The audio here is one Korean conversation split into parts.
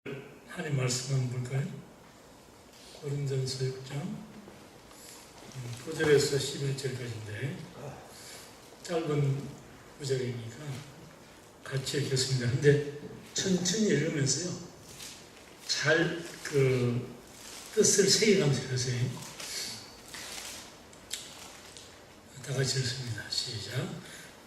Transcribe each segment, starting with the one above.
하나님 말씀 한번 볼까요? 고린도전서 6장 9절에서 11절까지인데 짧은 구절이니까 같이 읽겠습니다. 근데 천천히 읽으면서요, 잘 뜻을 새겨가면서 읽으세요. 다 같이 읽습니다. 시작.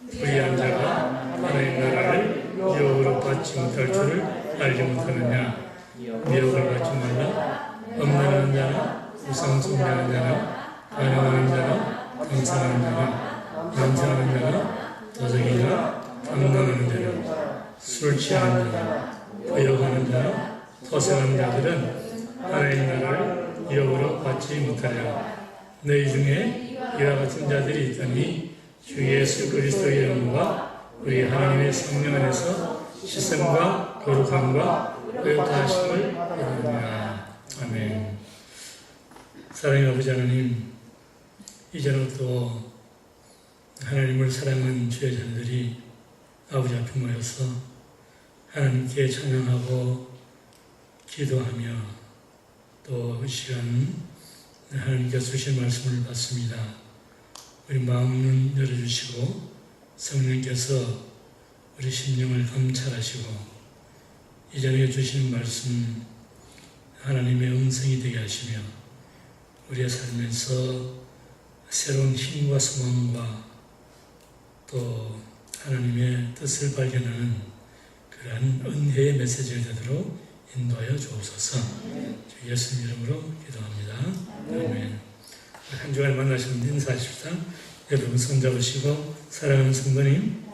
불의한 자가 하나님의 나라를 유혹으로 받지 못할 줄을 알지 못하느냐. 미혹을 받지 말라. 엄난한 자나 우상 숭배하는 자나 반항하는 자나 강상하는 자나 연상하는 자나 도적이나 강론하는 자나 술 취하는 자나 거역하는 자나 토색하는 자들은 하나님의 나라를 유혹으로 받지 못하리라. 너희 중에 이와 같은 자들이 있더니 주 예수 그리스도의 이름과 우리 하나님의 성령 안에서 시선과 거룩함과 의롭다하심을 받느니라. 아멘. 사랑의 아버지 하나님, 이제부터 하나님을 사랑하는 주의 자들이 아버지 앞에 모여서 하나님께 찬양하고 기도하며 또 이 시간 하나님께서 주신 말씀을 받습니다. 우리 마음은 열어주시고 성령께서 우리 심령을 감찰하시고 이전에 주신 말씀 하나님의 음성이 되게 하시며 우리의 삶에서 새로운 힘과 소망과 또 하나님의 뜻을 발견하는 그러한 은혜의 메시지가 되도록 인도하여 주옵소서. 주 예수님 이름으로 기도합니다. 아멘. 한 주간 만나신 분 인사하십시다. 여러분 손잡으시고 사랑하는 성도님,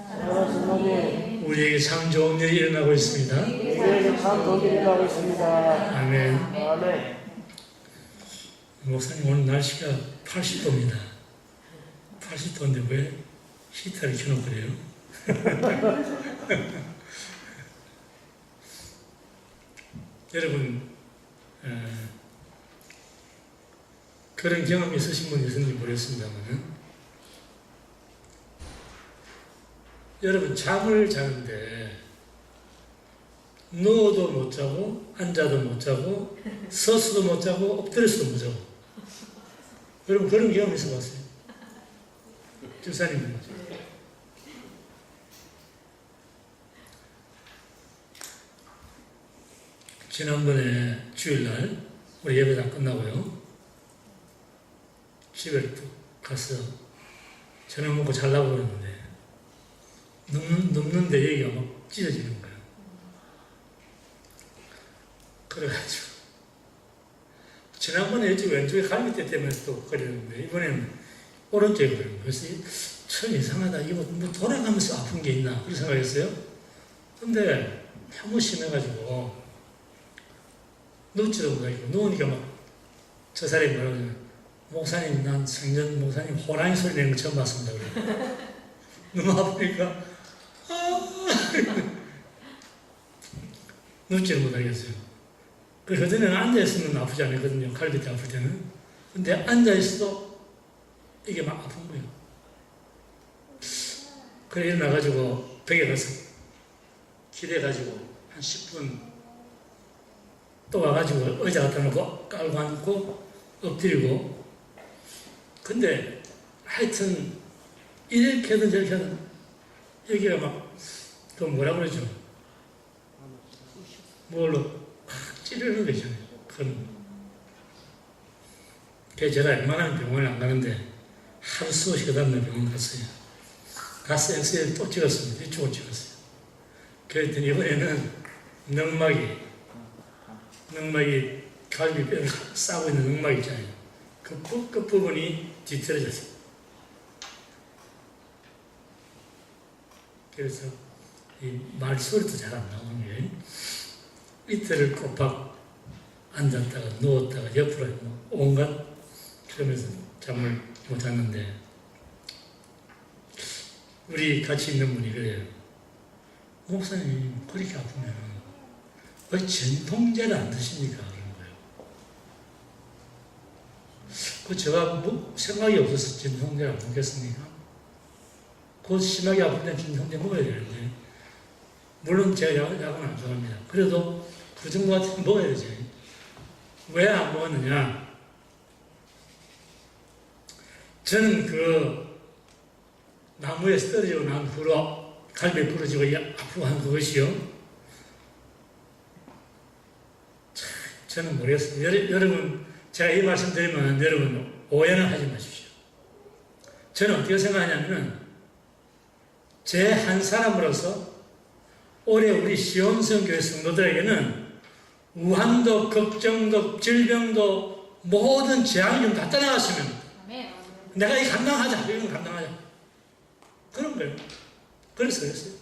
우리에게 참 좋은 일이 일어나고 있습니다. 우리에게 참 좋은 일이 일어나고 있습니다. 아멘. 아멘. 목사님 오늘 날씨가 80도입니다. 80도인데 왜 히터를 켜놓고 그래요? 여러분 그런 경험이 있으신 분이 있는지 모르겠습니다만 여러분 잠을 자는데 누워도 못 자고 앉아도 못 자고 서서도 못 자고 엎드려서도 못 자고 여러분 그런 경험 있어봤어요? 집사님은 지난번에 주일날 우리 예배 다 끝나고요 집에 뚝 가서 저녁 먹고 자려고 그러는데 눕는데 여기가 막 찢어지는 거예요. 그래가지고 지난번에 이쪽 왼쪽에 갈비뼈 때문에 또 그랬는데 이번에는 오른쪽에 그러는 거예요. 그래서 참 이상하다. 이거 뭐 돌아가면서 아픈 게 있나 그런 생각했어요. 근데 너무 심해가지고 눕지도 못하고 누우니까 막 저 사람이 뭐라고 하냐면 목사님, 난 생전 목사님 호랑이 소리 내는 거 처음 봤습니다. 그래. 너무 아프니까 눕지를 못하겠어요. 그전에는 앉아있으면 아프지 않았거든요. 갈비뼈 아플 때는. 근데 앉아있어도 이게 막 아픈 거예요. 그래 일어나가지고 벽에 가서 기대가지고 한 10분 또 와가지고 의자 갖다 놓고 깔고 앉고 엎드리고 근데 하여튼 이렇게든 저렇게든 여기가 막 그 뭐라 그러죠? 뭘로 확 찌르는 거죠. 그건 제가 웬만하면 병원에 안 가는데 하루 수없이 그 다음날 병원 갔어요. 가서 엑스레이를 또 찍었습니다. 이쪽을 찍었어요. 그랬더니 이번에는 늑막이 갈비뼈를 싸고 있는 늑막 있잖아요. 그 끝부분이 뒤틀어졌어요. 그래서 이 말소리도 잘 안 나오는 게 이틀을 꼬박 앉았다가 누웠다가 옆으로 온갖 그러면서 잠을 못 잤는데 우리 같이 있는 분이 그래요. 목사님 그렇게 아프면 왜 진통제를 안 드십니까? 그러는 거예요. 그 제가 뭐 생각이 없어서 진통제를 안 먹겠습니까? 그 심하게 아플 때 진통제 먹어야 되는데 물론 제가 약은 안 좋아합니다. 그래도 그 정도 같으면 먹어야지. 왜 안 먹었느냐? 저는 그 나무에서 떨어지고 난 후로 갈비 부러지고 아프고 한 그것이요. 저는 모르겠어요. 여러분, 제가 이 말씀 드리면 여러분 오해는 하지 마십시오. 저는 어떻게 생각하냐면, 제 한 사람으로서 올해 우리 시온성교회 성도들에게는 우한도, 걱정도, 질병도 모든 재앙이 좀 다 떠나갔으면 내가 이 감당하자. 이건 감당하자. 그런 거예요. 그래서 그랬어요.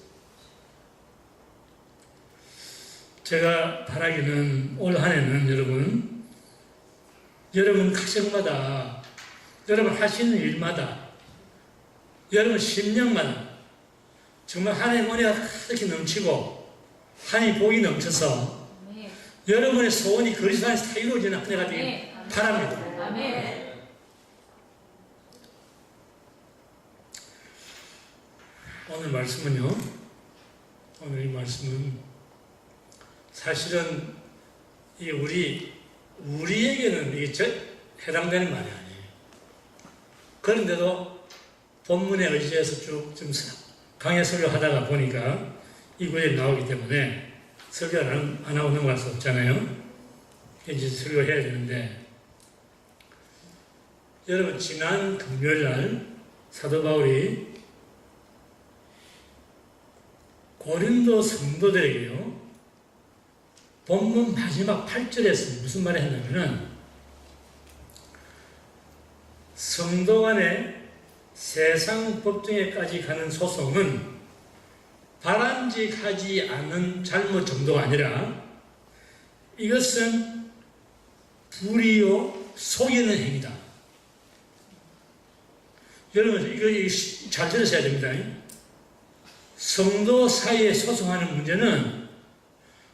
제가 바라기는 올 한 해는 여러분 가정마다, 여러분 하시는 일마다, 여러분 심령마다 정말 하나님의 은혜가 가득히 넘치고 하나님의 복이 넘쳐서 여러분의 소원이 그리스도 안에서 다 이루어지는 한 해가 되길 바랍니다. 아멘. 오늘 말씀은요, 오늘 이 말씀은 사실은 이게 우리에게는 이게 해당되는 말이 아니에요. 그런데도 본문에 의지해서 쭉 좀 강의 설교하다가 보니까 이 구절이 나오기 때문에 설교를 안 하고 넘어갈 수 없잖아요. 이제 설교해야 되는데, 여러분 지난 금요일 날 사도 바울이 고린도 성도들에게요, 본문 마지막 8절에서 무슨 말을 했냐면은, 성도 간의 세상 법정에까지 가는 소송은 바람직하지 않은 잘못 정도가 아니라 이것은 불의요 속이는 행위다. 여러분 이거 잘 들으셔야 됩니다. 성도 사이에 소송하는 문제는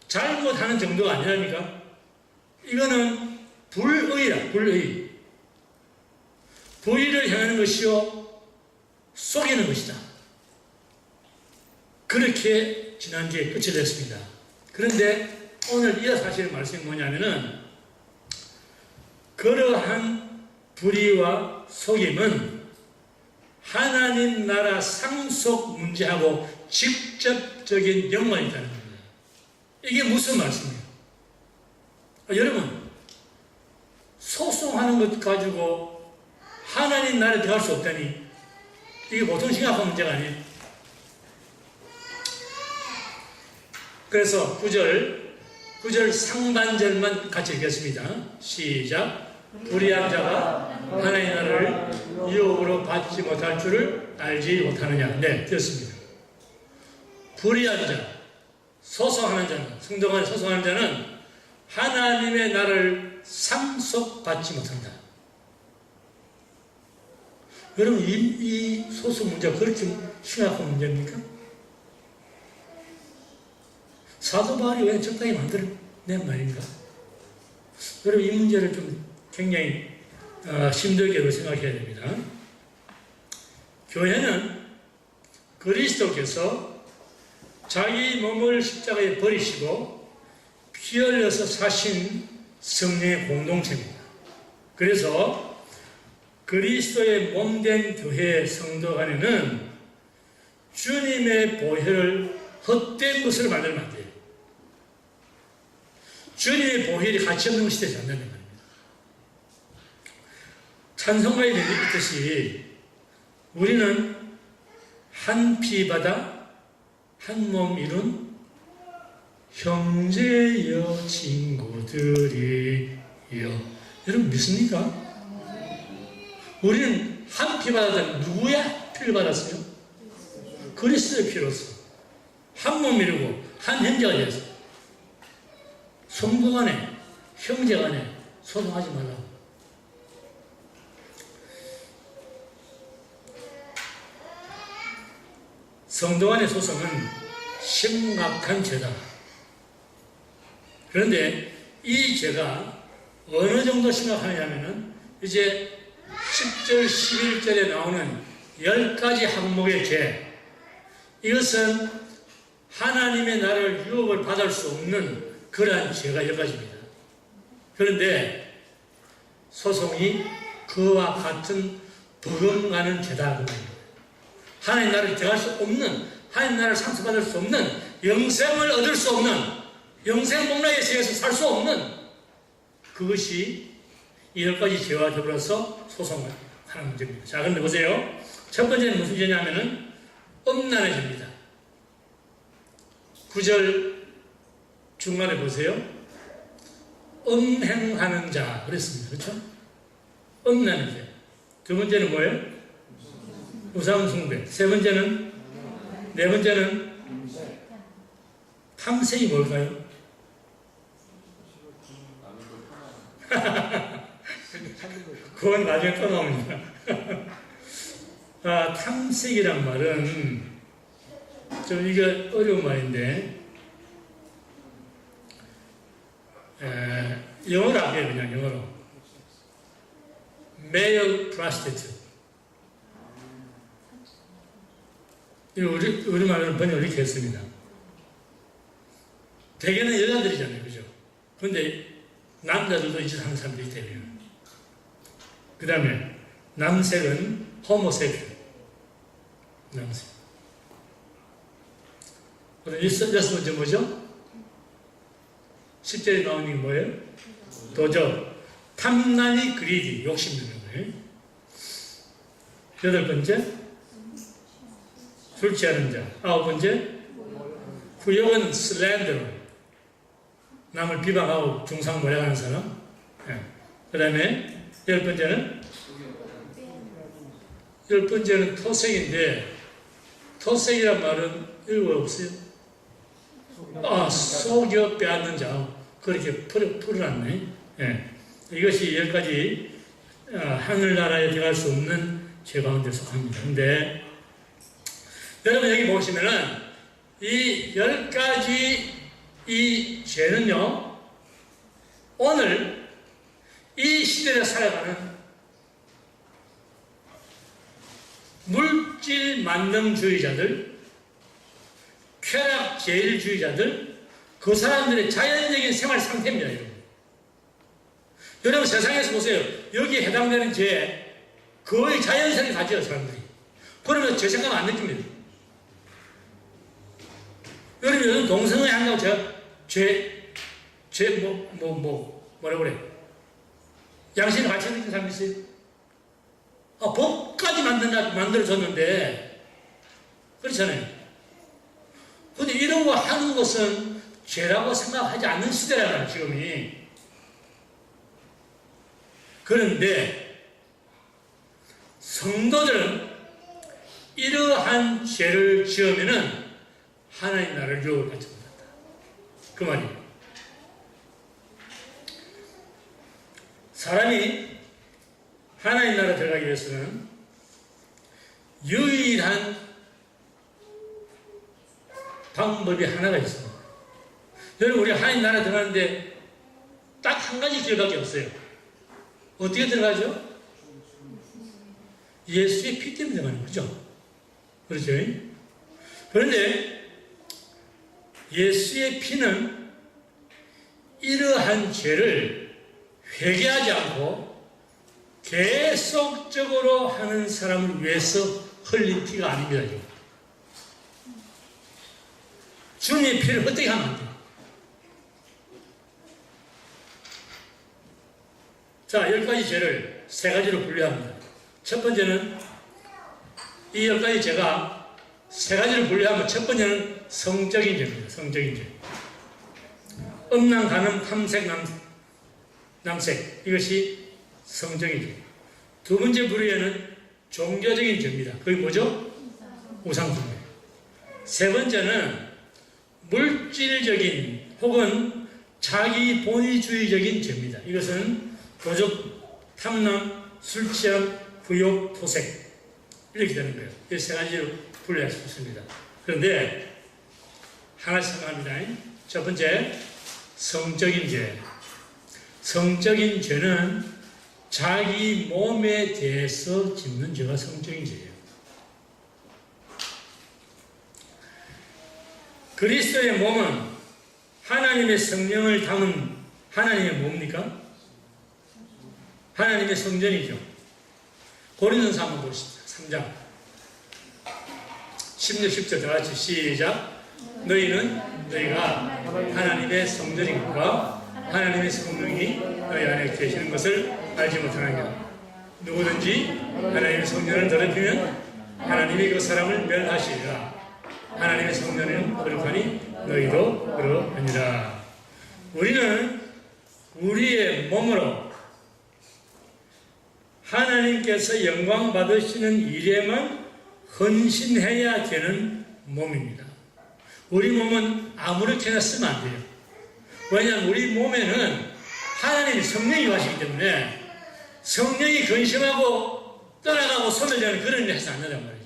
잘못하는 정도가 아니라니까. 이거는 불의라, 불의. 불의를 행하는 것이요 속이는 것이다. 그렇게 지난주에 끝을 냈습니다. 그런데 오늘 이 사실의 말씀이 뭐냐면은, 그러한 불의와 속임은 하나님 나라 상속 문제하고 직접적인 연관이 있다는 겁니다. 이게 무슨 말씀이에요? 여러분, 소송하는 것 가지고 하나님 나라에 들어갈 수 없다니, 이게 보통 심각한 문제가 아니에요. 그래서 9절 상반절만 같이 읽겠습니다. 시작. 불의한 자가 하나님 나라를 유혹으로 받지 못할 줄을 알지 못하느냐. 네, 됐습니다. 불의한 자, 소송하는 자는, 성도 간에 소송하는 자는 하나님의 나라를 상속받지 못한다. 여러분, 이 소송 문제가 그렇게 심각한 문제입니까? 사도 바울이 왜 적당히 만들어낸 말인가? 여러분, 이 문제를 좀 굉장히 심도있게 생각해야 됩니다. 교회는 그리스도께서 자기 몸을 십자가에 버리시고 피 흘려서 사신 성령의 공동체입니다. 그래서 그리스도의 몸된 교회 성도 간에는 주님의 보혈을 헛된 것을 만들면 안 돼요. 주님의 보혈이 가치 없는 것이 되지 않는다는 말입니다. 찬송가에 되듯이 우리는 한 피바다 한 몸 이룬 형제여 친구들이여. 여러분 믿습니까? 우리는 한 피 받았다는 누구야 피를 받았어요? 그리스도의 피로서 한 몸 이루고 한 형제가 되었어요. 성도 간에 형제 간에 소송하지 말라고. 성도 간의 소송은 심각한 죄다. 그런데 이 죄가 어느 정도 심각하냐면은 이제 10절, 11절에 나오는 10가지 항목의 죄, 이것은 하나님의 나라를 유업을 받을 수 없는 그러한 죄가 10가지입니다. 그런데 소송이 그와 같은 버금가는 죄다 그 말입니다. 하나님 나라를 들어갈 수 없는, 하나님 나라를 상속받을 수 없는, 영생을 얻을 수 없는, 영생 복락의 세계에서 살 수 없는 그것이 이 10가지 죄와 더불어서 소송을 하는 문제입니다. 자, 그런데 보세요. 첫 번째는 무슨 죄냐면은 음란의 죄입니다. 9절 중간에 보세요. 음행하는 자 그랬습니다. 그렇죠? 음란의 죄. 두 번째는 뭐예요? 우상 숭배. 세 번째는, 네 번째는 탐색이 뭘까요? 그건 나중에 또 나옵니다. 탐색이란 말은 좀 이게 어려운 말인데 영어로 할게요. 그냥 영어로 male prostitute. 우리말로 번역을 이렇게 했습니다. 대개는 여자들이잖아요. 그죠? 그런데 남자들도 이짓 하는 사람들이 되네요. 그 다음에 남색은 호모섹. 남색. 그럼 여섯 번째 뭐죠? 10절에 나오는 게 뭐예요? 도적. 탐난이 그리디. 욕심내는 거예요. 여덟 번째 술 취하는 자. 아홉 번째 후욕은 슬렌더로. 남을 비방하고 중상모략하는 사람. 그 다음에 열 번째는 토색인데, 토색이란 말은 일고 없어요. 속여 빼앗는 자. 그렇게 풀어놨네. 이것이 10가지 하늘나라에 들어갈 수 없는 죄 가운데 속합니다. 근데 여러분 여기 보시면은 이 10가지 이 죄는요, 오늘 이 시대에 살아가는 물질 만능주의자들, 쾌락 제일주의자들, 그 사람들의 자연적인 생활 상태입니다. 여러분 세상에서 보세요. 여기에 해당되는 죄 거의 자연스럽게 가져요, 사람들이. 그러면 죄 생각 안 느낍니다. 여러분 요즘 동성애 한다고 제가 뭐라 그래? 양심을 같이 느낀 사람 있어요? 법까지 만들어줬는데, 그렇잖아요. 근데 이런 거 하는 것은 죄라고 생각하지 않는 시대라는 지금이. 그런데, 성도들은 이러한 죄를 지으면은 하나님 나라를 유혹을 받지 못한다. 그 말이에요. 사람이 하나님 나라 들어가기 위해서는 유일한 방법이 하나가 있습니다. 여러분 우리 하나님 나라 들어가는데 딱 한 가지 길밖에 없어요. 어떻게 들어가죠? 예수의 피 때문에 들어가는 거죠. 그렇죠? 그런데 예수의 피는 이러한 죄를 회개하지 않고 계속적으로 하는 사람을 위해서 흘린 피가 아닙니다. 지금. 주님의 피를 어떻게 하면 안 돼요? 자, 10가지 죄를 3가지로 분류합니다. 첫 번째는 이 10가지 죄가 3가지로 분류하면 첫 번째는 성적인 죄입니다. 성적인 죄. 음란, 간음, 탐색, 남색. 이것이 성적인 죄. 두 번째 부류에는 종교적인 죄입니다. 그게 뭐죠? 우상숭배. 세 번째는 물질적인 혹은 자기 본위주의적인 죄입니다. 이것은 도적, 탐남, 술취함, 후욕, 토색. 이렇게 되는 거예요. 이 3가지로 분류할 수 있습니다. 그런데 하나씩 생각합니다. 첫 번째, 성적인 죄. 성적인 죄는 자기 몸에 대해서 짓는 죄가 성적인 죄예요. 그리스도의 몸은 하나님의 성령을 담은 하나님의 뭡니까? 하나님의 성전이죠. 고린도서 한번 보시죠. 3장 16, 10절 다 같이 시작. 너희가 하나님의 성전인과 하나님의 성령이 너희 안에 계시는 것을 알지 못하느냐. 누구든지 하나님의 성전을 더럽히면 하나님이 그 사람을 멸하시리라. 하나님의 성전은 거룩하니 너희도 그러하니라. 우리는 우리의 몸으로 하나님께서 영광 받으시는 일에만 헌신해야 되는 몸입니다. 우리 몸은 아무렇게나 쓰면 안 돼요. 왜냐하면 우리 몸에는 하나님의 성령이 와시기 때문에 성령이 근심하고 떠나가고 소멸되는 그런 일을 해서 안 된단 말이죠.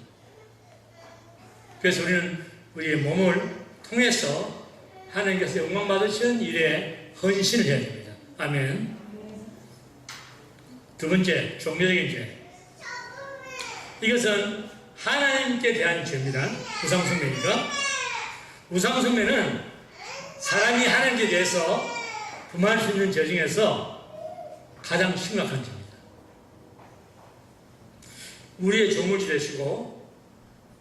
그래서 우리는 우리의 몸을 통해서 하나님께서 영광 받으시는 일에 헌신을 해야 됩니다. 아멘. 두 번째, 종교적인 죄. 이것은 하나님께 대한 죄입니다. 우상숭배니까. 우상숭배는 사람이 하나님께 대해서 범할 수 있는 죄 중에서 가장 심각한 죄입니다. 우리의 조물주 되시고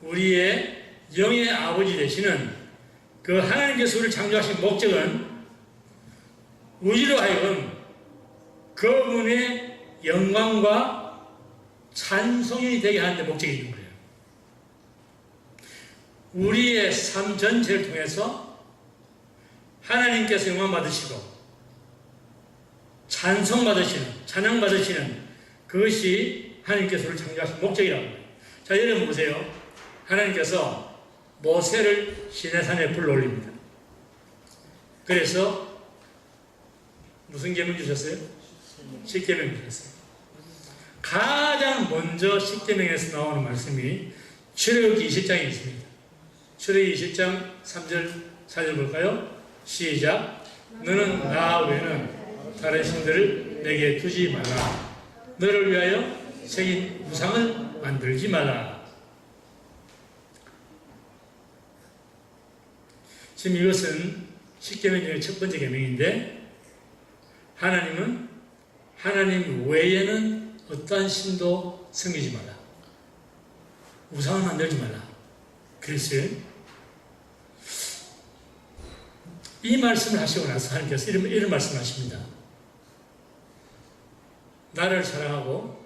우리의 영의 아버지 되시는 그 하나님께서 우리를 창조하신 목적은 우리로 하여금 그분의 영광과 찬송이 되게 하는 데 목적이 있는 거예요. 우리의 삶 전체를 통해서 하나님께서 영광 받으시고 찬송 받으시는, 찬양 받으시는 그것이 하나님께서 우리를 창조하신 목적이라고 해요. 자, 여러분 보세요. 하나님께서 모세를 시내산에 불러올립니다. 그래서 무슨 계명 주셨어요? 십계명 주셨어요. 가장 먼저 십계명에서 나오는 말씀이 출애굽기 20장에 있습니다. 출애굽기 20장 3절 4절 볼까요? 시작. 너는 나 외에는 다른 신들을 내게 두지 말라. 너를 위하여 새긴 우상을 만들지 말라. 지금 이것은 십계명 중에 첫 번째 계명인데 하나님은 하나님 외에는 어떠한 신도 섬기지 말라. 우상을 만들지 말라. 그랬어요. 이 말씀을 하시고 나서 하나님께서 이런 말씀을 하십니다. 나를 사랑하고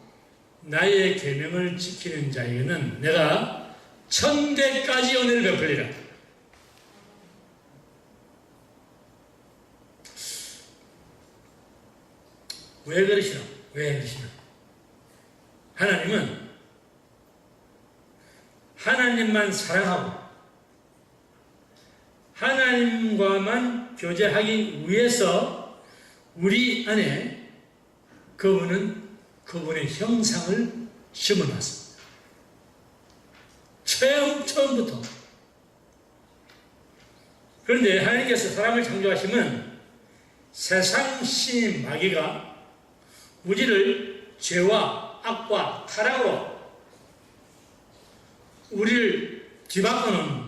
나의 계명을 지키는 자에게는 내가 천대까지 은혜를 베풀리라. 왜 그러시나? 왜 그러시나? 하나님은 하나님만 사랑하고 하나님과만 교제하기 위해서 우리 안에 그분의 형상을 심어놨습니다. 처음부터. 그런데 하나님께서 사람을 창조하시면 세상 신인 마귀가 우리를 죄와 악과 타락으로 우리를 뒤바꾸는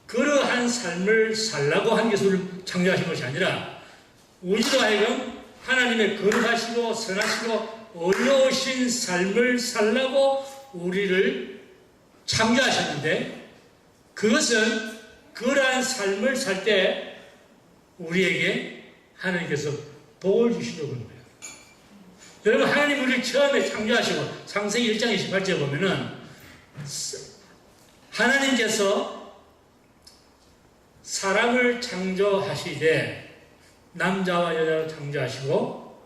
그러한 삶을 살라고 하나님께서 우리를 창조하신 것이 아니라 우리로 하여금 하나님의 거룩하시고 선하시고 어려우신 삶을 살라고 우리를 창조하셨는데 그것은 그러한 삶을 살 때 우리에게 하나님께서 복을 주시려고 하는 거예요. 여러분, 하나님 우리를 처음에 창조하시고 창세기 1장 28절에 보면은 하나님께서 사람을 창조하시되 남자와 여자를 창조하시고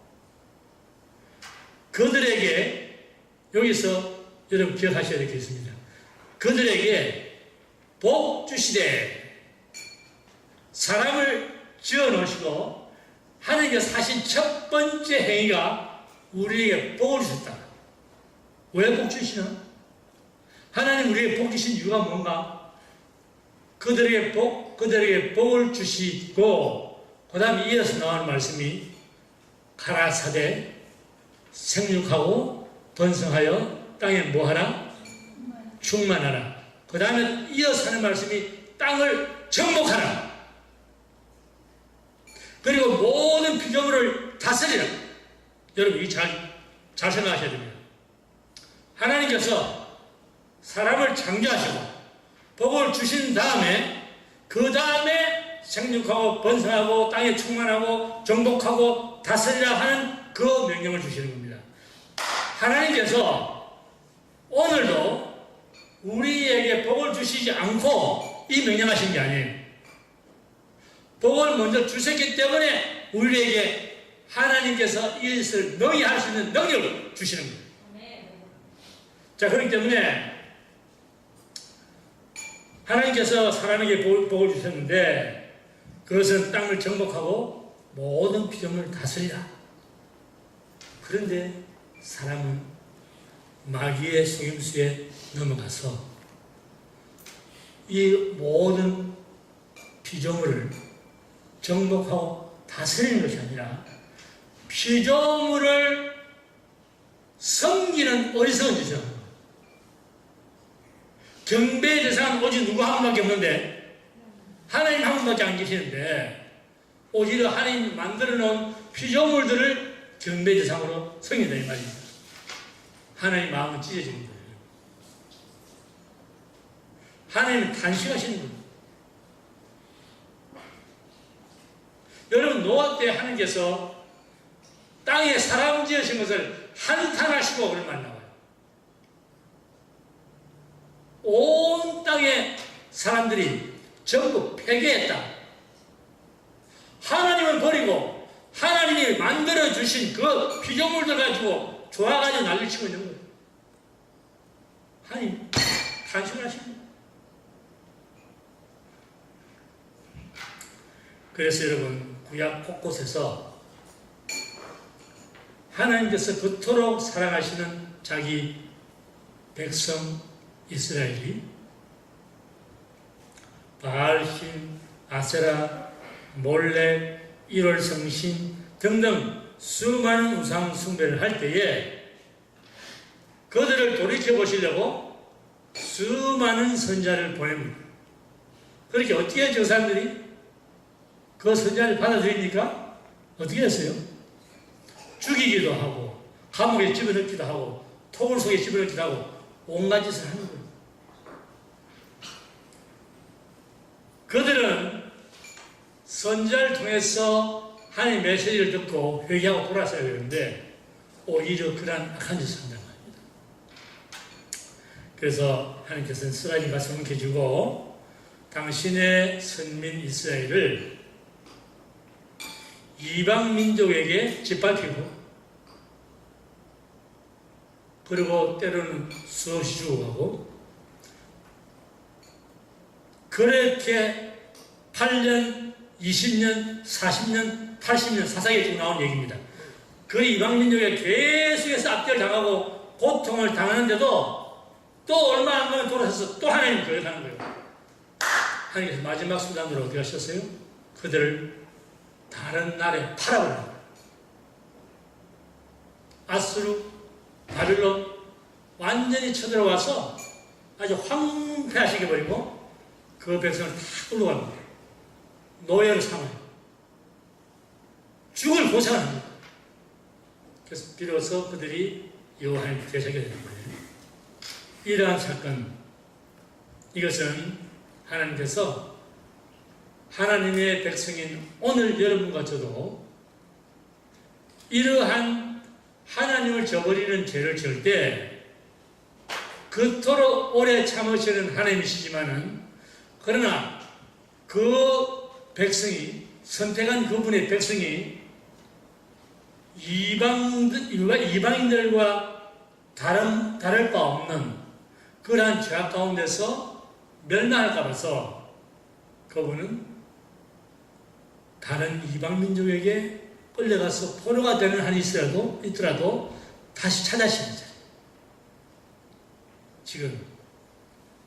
그들에게 여기서 여러분 기억하셔야 될 게 있습니다. 그들에게 복 주시되 사람을 지어 놓으시고 하나님께서 하신 첫 번째 행위가 우리에게 복을 주셨다. 왜 복 주시나? 하나님 우리에게 복 주신 이유가 뭔가? 그들에게 복을 주시고 그 다음에 이어서 나오는 말씀이 가라사대 생육하고 번성하여 땅에 뭐하라? 충만하라. 그 다음에 이어서 하는 말씀이 땅을 정복하라. 그리고 모든 피조물을 다스리라. 여러분, 이 잘 생각하셔야 됩니다. 하나님께서 사람을 창조하시고 복을 주신 다음에 그 다음에 생육하고 번성하고 땅에 충만하고 정복하고 다스리라 하는 그 명령을 주시는 겁니다. 하나님께서 오늘도 우리에게 복을 주시지 않고 이 명령하신 게 아니에요. 복을 먼저 주셨기 때문에 우리에게 하나님께서 이것을 능히 할 수 있는 능력을 주시는 거예요. 자, 그렇기 때문에 하나님께서 사람에게 복을 주셨는데 그것은 땅을 정복하고 모든 피조물을 다스리라. 그런데 사람은 마귀의 속임수에 넘어가서 이 모든 피조물을 정복하고 다스리는 것이 아니라 피조물을 섬기는 어리석은 짓을 합니다. 경배의 대상은 오직 누구 한 분밖에 없는데 하나님 한 분밖에 안 계시는데 오히려 하나님 만들어 놓은 피조물들을 경배의 대상으로 섬긴다 이 말입니다. 하나님 마음은 찢어지는 거예요. 하나님은 탄식하시는 거예요. 여러분, 노아 때 하나님께서 땅에 사람 지으신 것을 한탄하시고 얼마나 나와요. 온 땅의 사람들이 전부 폐괴했다. 하나님을 버리고 하나님이 만들어주신 그 피조물들 가지고 좋아가지고 난리를 치고 있는 거예요. 하나님 탄식을 하십니다. 그래서 여러분, 구약 곳곳에서 하나님께서 그토록 사랑하시는 자기 백성 이스라엘이 바알신, 아세라, 몰렉, 일월성신 등등 수많은 우상 숭배를 할 때에 그들을 돌이켜 보시려고 수많은 선자를 보냅니다. 그렇게 어떻게 저 사람들이 그 선자를 받아들이니까 어떻게 했어요? 죽이기도 하고 감옥에 집어넣기도 하고 토굴 속에 집어넣기도 하고 온갖 짓을 하는 거예요. 그들은 선자를 통해서 하나님의 메시지를 듣고 회개하고 돌아서야 되는데 오히려 그러한 악한 짓을 한다는 겁니다. 그래서 하나님께서는 쓰라린 말씀을 해주고 당신의 선민 이스라엘을 이방 민족에게 짓밟히고 그리고 때로는 수없이 죽어가고 그렇게 8년, 20년, 40년, 80년 사사기에 쭉 나온 얘기입니다. 그 이방 민족에 계속해서 압제를 당하고 고통을 당하는데도 또 얼마 안 가면 돌아서서 또 하나님 거역하는 거예요. 하나님께서 마지막 순간으로 어떻게 하셨어요? 그들을 다른 나라에 팔아버려요. 아수르, 바빌론 완전히 쳐들어와서 아주 황폐하시게 버리고 그 백성을 다 끌어갑니다. 노예로 삼아요. 죽을 고생을 합니다. 그래서 비로소 그들이 여호와를 대적하게 되는 거예요. 이러한 사건, 이것은 하나님께서 하나님의 백성인 오늘 여러분과 저도 이러한 하나님을 저버리는 죄를 지을 때 그토록 오래 참으시는 하나님이시지만은 그러나 그 백성이 선택한 그분의 백성이 이방인들과 다를 바 없는 그러한 죄악 가운데서 멸망할까 봐서 그분은 다른 이방 민족에게 끌려가서 포로가 되는 한이 있더라도 다시 찾아시는 자예요. 지금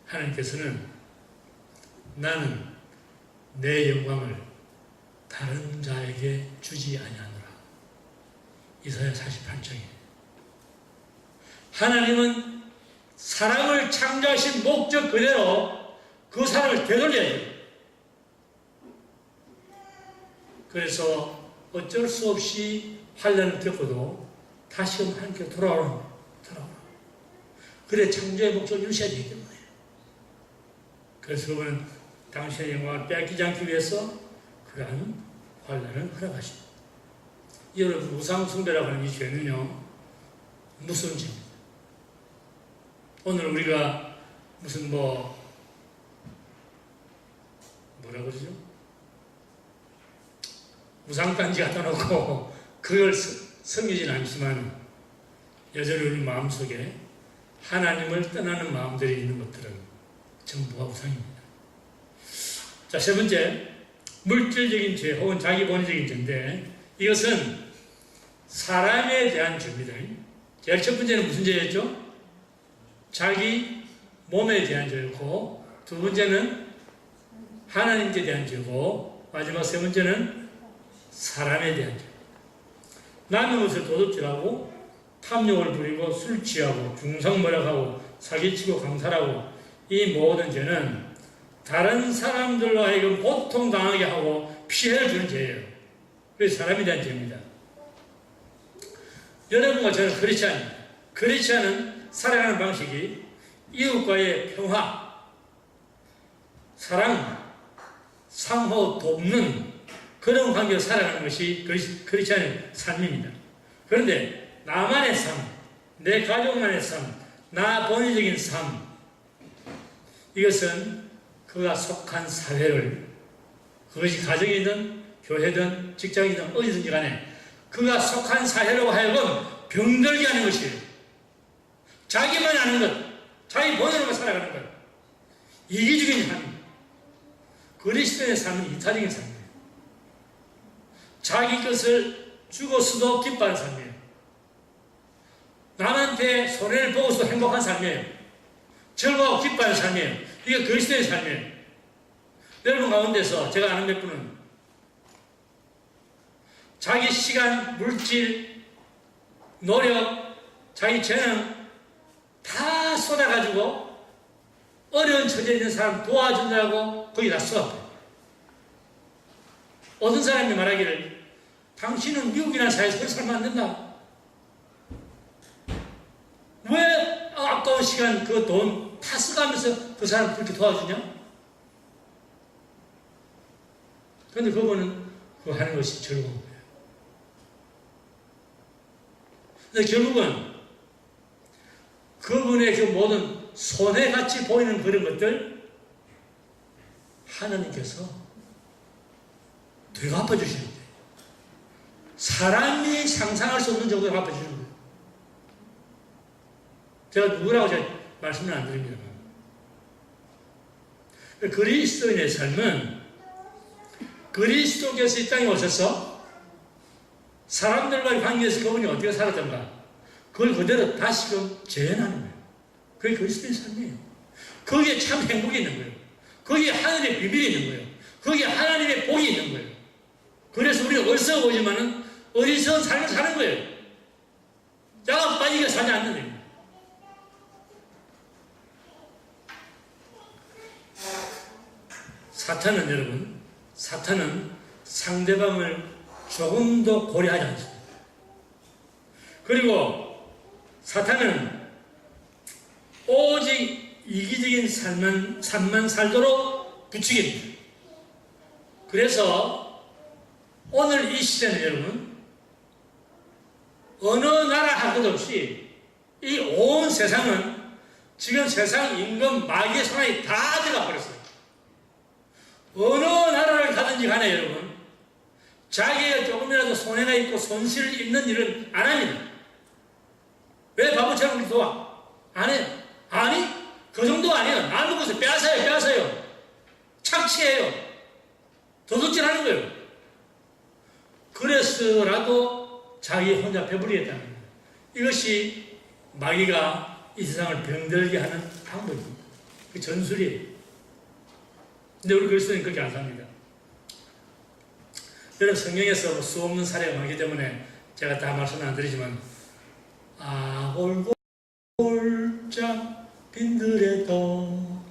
하나님께서는 나는 내 영광을 다른 자에게 주지 아니하노라. 이사야 48장에 하나님은 사람을 창조하신 목적 그대로 그 사람을 되돌려야 돼요. 그래서 어쩔 수 없이 환란을 겪어도 다시금 하나님께 돌아오라. 그래 창조의 목적을 유지해야 되기 때문에. 그래서 여러분은 당신의 영광을 빼앗기지 않기 위해서 그러한 환란을 허락하십니다. 여러분 우상숭배라고 하는 이 죄는요 무슨 죄입니다. 오늘 우리가 무슨 뭐라 그러죠? 우상단지 갖다 놓고 그걸 섬기지는 않지만 여전히 우리 마음속에 하나님을 떠나는 마음들이 있는 것들은 전부가 우상입니다. 자, 세 번째, 물질적인 죄 혹은 자기 본의적인 죄인데 이것은 사람에 대한 죄입니다. 제일 첫 번째는 무슨 죄였죠? 자기 몸에 대한 죄였고, 두 번째는 하나님께 대한 죄고, 마지막 세 번째는 사람에 대한 죄. 남의 것을 도둑질하고 탐욕을 부리고 술 취하고 중상모략하고 사기치고 강탈하고 이 모든 죄는 다른 사람들로 하여금 고통당하게 하고 피해를 주는 죄예요. 그래서 사람에 대한 죄입니다. 여러분과 저는 그렇지 않습니다. 그렇지 않은 살아가는 방식이 이웃과의 평화, 사랑, 상호 돕는 그런 관계로 살아가는 것이 그렇지 않은 삶입니다. 그런데 나만의 삶, 내 가족만의 삶, 나 본의적인 삶, 이것은 그가 속한 사회를, 그것이 가정이든 교회든 직장이든 어디든지 간에 그가 속한 사회로 하여금 병들게 하는 것이에요. 자기만 아는 것, 자기 본으로만 살아가는 것, 이기적인 삶, 그리스도의 삶은 이타적인 삶이에요. 자기 것을 죽었어도 기뻐하는 삶이에요. 남한테 손해를 보고서도 행복한 삶이에요. 즐거워 기뻐하는 삶이에요. 이게 그리스도의 삶이에요. 여러분 가운데서 제가 아는 몇 분은 자기 시간, 물질, 노력, 자기 재능 다 쏟아가지고 어려운 처지에 있는 사람 도와준다고 거기 다 쏟아버려요. 어떤 사람이 말하기를 당신은 미국이라는 사회에서 살면 안 된다. 왜 아까운 시간 그 돈 다 써가면서 그 사람 그렇게 도와주냐? 그런데 그분은 그거 하는 것이 즐거운 거예요. 근데 결국은 그분의 그 모든 손해같이 보이는 그런 것들 하나님께서 되게 갚아주시는 거예요. 사람이 상상할 수 없는 정도로 갚아주시는 거예요. 제가 누구라고 제가 말씀을 안 드립니다만. 그리스도인의 삶은 그리스도께서 이 땅에 오셔서 사람들과의 관계에서 그분이 어떻게 살았던가 그걸 그대로 다시금 재현하는 거예요. 그게 그리스도의 삶이에요. 거기에 참 행복이 있는 거예요. 거기에 하늘의 비밀이 있는 거예요. 거기에 하나님의 복이 있는 거예요. 그래서 우리가 어리석어 보지만은 어리석은 삶을 사는 거예요. 야가 빠지게 사지 않는 거예요. 사탄은 여러분, 사탄은 상대방을 조금도 고려하지 않습니다. 그리고 사탄은 오직 이기적인 삶만 살도록 부추깁니다. 그래서 오늘 이 시대는 여러분, 어느 나라 한 것 없이 이 온 세상은 지금 세상 임금 마귀의 손안에 다 들어가 버렸어요. 어느 나라를 가든지 간에 여러분, 자기가 조금이라도 손해가 있고 손실을 입는 일은 안 합니다. 왜 바보처럼 우리 도와? 안 해요. 아니, 그 정도 아니에요. 남의 것을 빼앗아요. 착취해요. 도둑질 하는 거예요. 그래서라도 자기 혼자 배부리겠다는 거예요. 이것이 마귀가 이 세상을 병들게 하는 방법입니다. 그 전술이에요. 근데 우리 그리스도인은 그렇게 안 삽니다. 여러분 성경에서 수 없는 사례가 많기 때문에 제가 다 말씀을 안 드리지만 아골골짝 빈들에도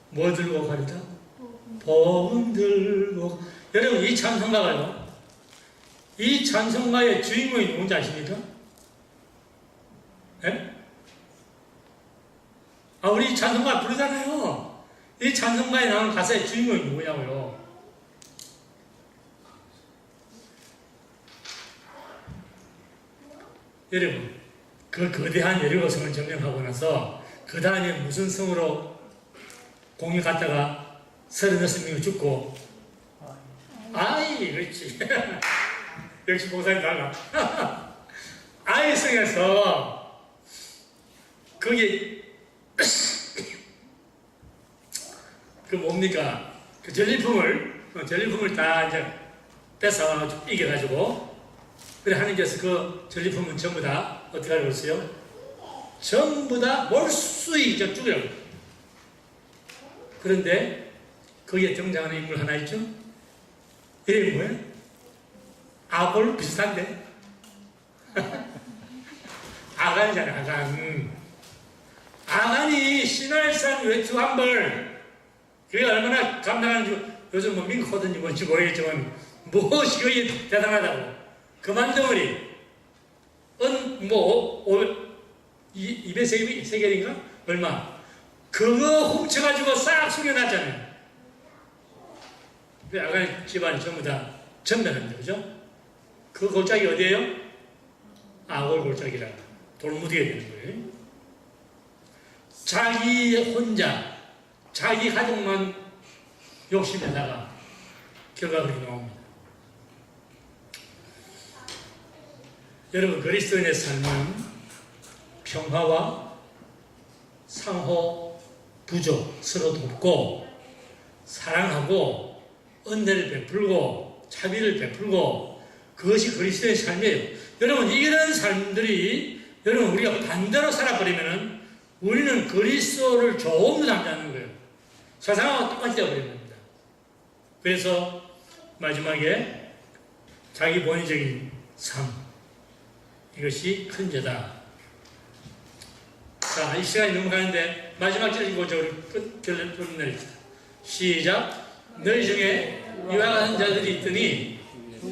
뭐 들고 가리다? 복음 들고. 여러분 이 찬송가가요 이 찬송가의 주인공이 누군지 아십니까? 예? 우리 찬송가 부르잖아요. 이 찬송가에 나오는 가사의 주인공이 누구냐고요? 여러분, 그 거대한 여리고성을 점령하고 나서 그 다음에 무슨 성으로 공이 갔다가 36명이 죽고 아이, 그렇지. 역시 목사님 달라. 아이 성에서 거기 그 뭡니까? 그 전리품을 다 이제 뺏어 이겨가지고 그래 하나님께서 그 전리품은 전부 다 어떻게 하려고 했어요? 전부 다 몰수히 죽이라고. 그런데 거기에 등장하는 인물 하나 있죠? 이름이 뭐예요? 아볼 비슷한데? 아간이잖아요, 아간. 아간이 시날산 외투 한 벌, 그게 얼마나 감당하는지, 요즘 뭐 밍코든지 뭔지 모르겠지만, 무엇이 그게 대단하다고. 그만덩어리, 200세겔인가? 얼마? 그거 훔쳐가지고 싹 숨겨놨잖아요. 그 아간 집안이 전부 다 전멸한다, 그죠? 그 골짜기 어디예요? 아골 골짜기라. 돌무디가 되는 거예요. 자기 혼자, 자기 가족만 욕심내다가 결과가 그렇게 나옵니다. 여러분, 그리스도인의 삶은 평화와 상호, 부족, 서로 돕고, 사랑하고, 은혜를 베풀고, 자비를 베풀고, 그것이 그리스도의 삶이에요. 여러분, 이런 삶들이, 여러분, 우리가 반대로 살아버리면은, 우리는 그리스도를 조금도 닮지 않는 거예요. 세상하고 똑같이 되어버리는 겁니다. 그래서, 마지막에, 자기 본의적인 삶. 이것이 큰 죄다. 자, 이 시간이 넘어가는데, 마지막 절 읽고 우리 결론 내립시다. 시작. 너희 중에 이와 같은 자들이 있더니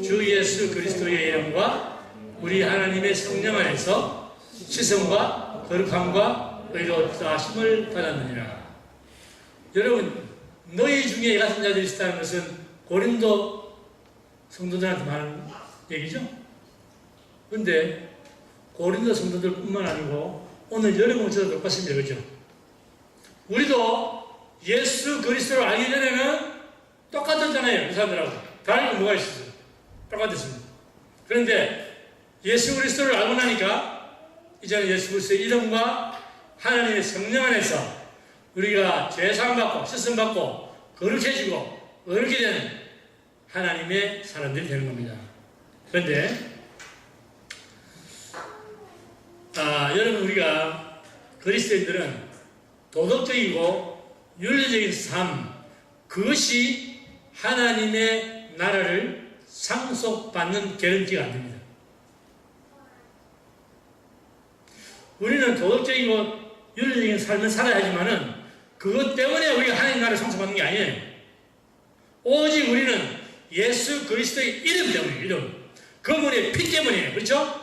주 예수 그리스도의 이름과 우리 하나님의 성령 안에서 씻음과 거룩함과 의롭다 하심을 받았느니라. 여러분, 너희 중에 이 같은 자들이 있다는 것은 고린도 성도들한테 말하는 얘기죠. 그런데 고린도 성도들 뿐만 아니고 오늘 여러분 저도 똑같습니다. 그죠? 우리도 예수 그리스도를 알기 전에는 똑같았잖아요. 그 사람들하고. 다른 건 뭐가 있었어요? 똑같았습니다. 그런데 예수 그리스도를 알고 나니까 이제는 예수 그리스도의 이름과 하나님의 성령 안에서 우리가 죄사함받고 씻음받고 거룩해지고 어렵게 되는 하나님의 사람들이 되는 겁니다. 그런데 여러분, 우리가 그리스도인들은 도덕적이고 윤리적인 삶, 그것이 하나님의 나라를 상속받는 개런티가 안 됩니다. 우리는 도덕적이고 윤리적인 삶을 살아야 하지만은 그것 때문에 우리가 하나님 나라를 상속받는 게 아니에요. 오직 우리는 예수 그리스도의 이름 때문에, 이름. 그분의 피 때문이에요. 그렇죠?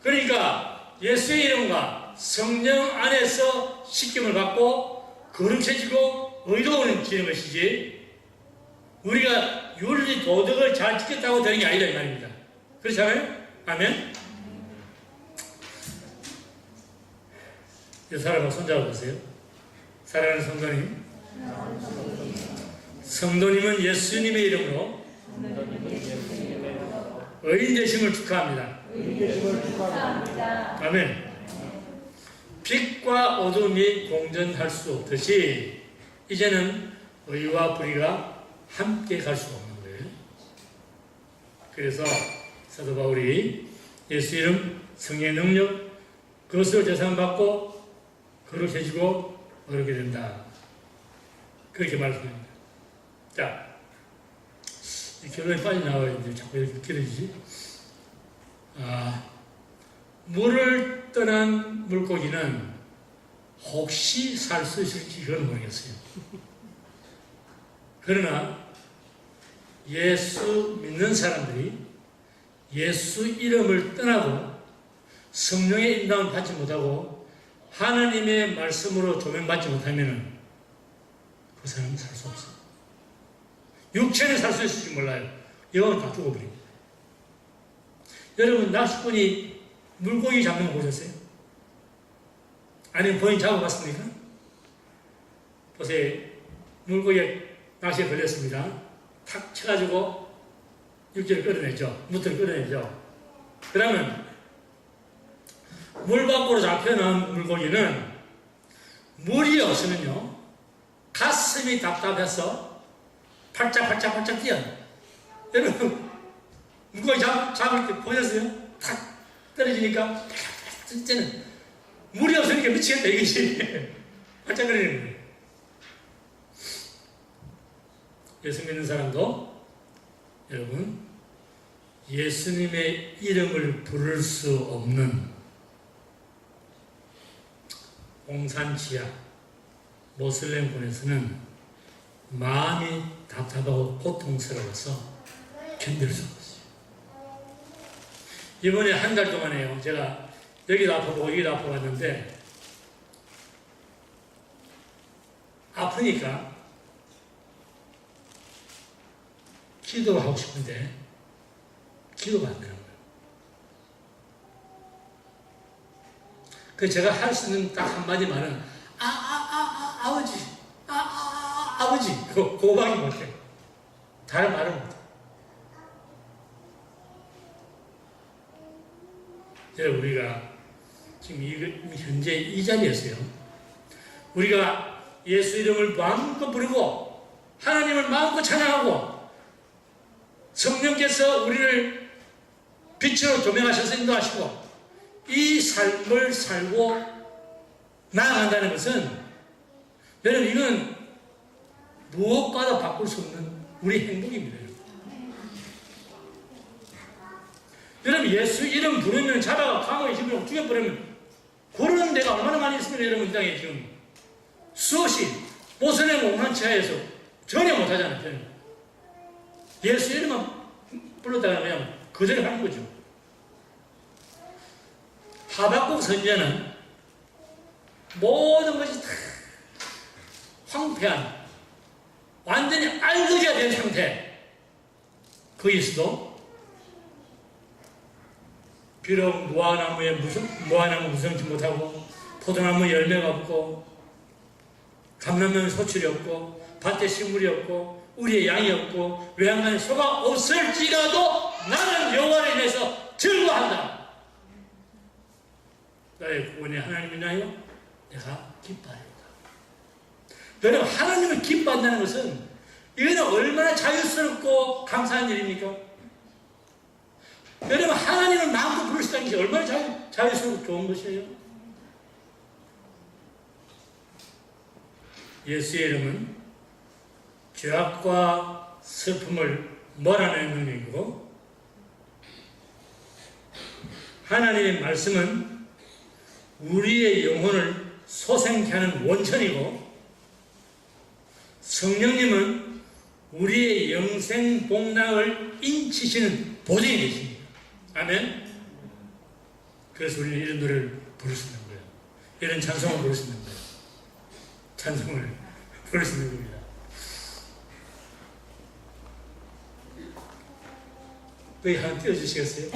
그러니까 예수의 이름과 성령 안에서 씻김을 받고 거룩해지고 의로워지는 것이지 우리가 윤리 도덕을 잘 지켰다고 되는 게 아니다 이 말입니다. 그렇잖아요? 아멘? 이 사람하고 손잡아 보세요. 사랑하는 성도님, 성도님은 예수님의 이름으로 의인 되심을 축하합니다. 아멘. 빛과 어둠이 공존할 수 없듯이 이제는 의와 불의가 함께 갈 수가 없는 거예요. 그래서 사도 바울이 예수 이름, 성령의 능력, 그것으로 재산받고 거룩해지고 어렵게 된다. 그렇게 말씀합니다. 자, 이 결론이 빨리 나와야 돼. 자꾸 이렇게 길어지지. 물을 떠난 물고기는 혹시 살 수 있을지 그건 모르겠어요. 그러나 예수 믿는 사람들이 예수 이름을 떠나고 성령의 인도함을 받지 못하고 하나님의 말씀으로 조명받지 못하면 그 사람은 살 수 없어요. 육체는 살 수 있을지 몰라요. 영은 다 죽어버립니다. 여러분, 낚시꾼이 물고기 잡는 거 보셨어요? 아니면 본인 잡아봤습니까? 보세요. 물고기에 낚시에 걸렸습니다. 탁 쳐가지고 육지를 끌어내죠. 무트를 끌어내죠. 그러면 물 밖으로 잡혀나온 물고기는 물이 없으면요, 가슴이 답답해서 팔짝팔짝 뛰어요. 여러분, 물고기 잡을 때 보셨어요? 탁 떨어지니까 진짜는 물이 없으니까 미치겠다 이것이. 팔짝거리는 거예요. 예수 믿는 사람도 여러분, 예수님의 이름을 부를 수 없는 홍산 지하 모슬렘권에서는 마음이 답답하고 고통스러워서 견딜 수 없어요. 이번에 한 달 동안에요, 제가 여기도 아프고 여기도 아파봤는데, 아프니까 기도를 하고 싶은데 기도가 안 되는 거예요. 그래서 제가 할 수 있는 딱 한마디 말은 아버지, 아버지, 그거 고백이 못해요. 다른 말은 못해요. 여러분, 우리가 지금 현재 이 자리에서요, 우리가 예수 이름을 마음껏 부르고 하나님을 마음껏 찬양하고 성령께서 우리를 빛으로 조명하셔서 인도하시고 이 삶을 살고 나아간다는 것은, 여러분, 이건 무엇과도 바꿀 수 없는 우리 행복입니다. 여러분, 예수 이름 부르면 잡아가 감옥에 집어넣고 죽여버리면 그런 데가 얼마나 많이 있습니까? 여러분, 이 땅에 지금 수없이 모슬렘 옹산치하에서 전혀 못하잖아요. 전혀. 예수 이름만 불렀다가 그냥 그대로 하는 거죠. 하박국 선지자는 모든 것이 다 황폐한, 완전히 알거지가 된 상태, 거기서도 비록 무화나무 무성치 못하고 포도나무 열매가 없고 감람나무 소출이 없고 밭에 식물이 없고 우리의 양이 없고 외양간에 소가 없을지라도 나는 여호와를 인해서 즐거워한다. 나의 구원의 하나님이나요, 내가 기뻐하리로다. 여러분, 하나님을 기뻐한다는 것은 이거는 얼마나 자유스럽고 감사한 일입니까? 여러분, 하나님을 마음껏 부를 수 있다는 게 얼마나 자유스럽고 좋은 것이에요? 예수의 이름은 죄악과 슬픔을 몰아내는 능력이고, 하나님의 말씀은 우리의 영혼을 소생케 하는 원천이고, 성령님은 우리의 영생 복락을 인치시는 보증이 되십니다. 아멘. 그래서 우리는 이런 노래를 부를 수 있는 거예요. 이런 찬송을 부를 수 있는 거예요. 찬송을 부를 수 있는 겁니다. 여기 하나 띄워주시겠어요?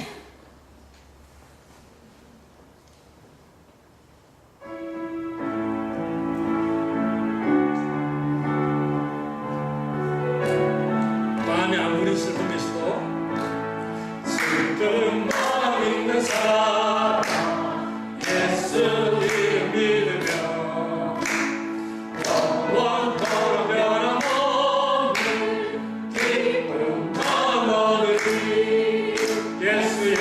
마음이 아무리 슬픔이 있어도 슬픈 마음 있는 사람 예수 이름 믿으며 영원토록 변함없는 기쁨 마음 얻으리. 예수의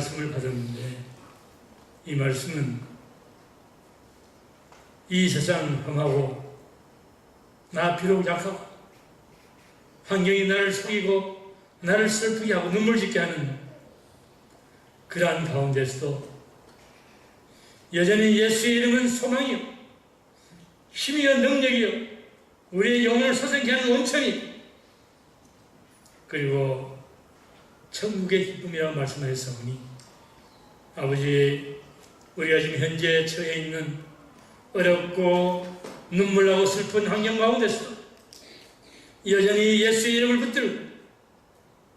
말씀을 받았는데 이 말씀은 이 세상 험하고 나 비록 약하고 환경이 나를 속이고 나를 슬프게 하고 눈물 짓게 하는 그러한 가운데서도 여전히 예수의 이름은 소망이요 힘이요 능력이요 우리의 영혼을 소생케 하는 원천이 그리고 천국의 기쁨이라고 말씀하셨사오니 아버지 우리가 지금 현재 처해 있는 어렵고 눈물나고 슬픈 환경 가운데서 여전히 예수의 이름을 붙들고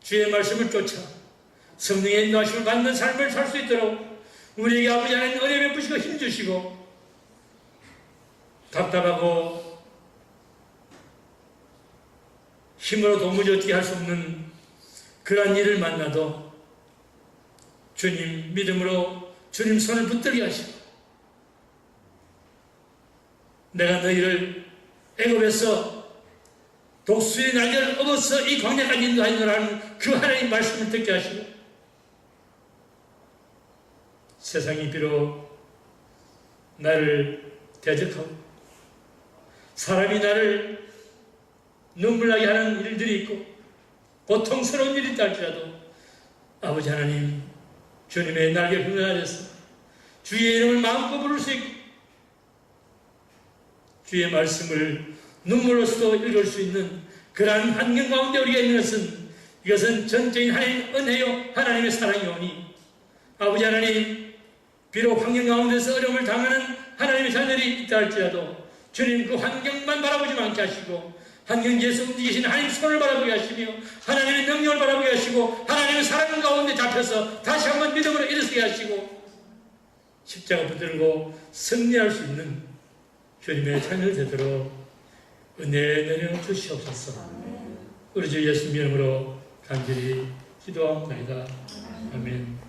주의 말씀을 쫓아 성령의 인도하심을 받는 삶을 살 수 있도록 우리에게 아버지 하나님 은혜 베푸시고 힘주시고 답답하고 힘으로 도무지 어떻게 할 수 없는 그러한 일을 만나도 주님 믿음으로 주님 손을 붙들게 하시고 내가 너희를 애굽에서 독수리의 날개를 업어서 이 광야까지 인도하노라는 그 하나님 말씀을 듣게 하시고 세상이 비록 나를 대적하고 사람이 나를 눈물나게 하는 일들이 있고 고통스러운 일이 있다 할지라도 아버지 하나님 주님의 날개 품에 안에서 주의 이름을 마음껏 부를 수 있고 주의 말씀을 눈물로서도 읽을 수 있는 그러한 환경 가운데 우리가 있는 것은 이것은 전적인 하나님의 은혜요 하나님의 사랑이오니 아버지 하나님 비록 환경 가운데서 어려움을 당하는 하나님의 자녀들이 있다 할지라도 주님 그 환경만 바라보지 않게 하시고 환경에서 움직이신 하나님의 손을 바라보게 하시며 하나님의 능력을 바라보게 하시고 하나님의 사랑 가운데 잡혀서 다시 한번 믿음으로 일어서게 하시고 십자가 붙들고 승리할 수 있는 주님의 자녀 되도록 은혜 내려 주시옵소서. 우리 주 예수님 이름으로 간절히 기도합니다. 아멘.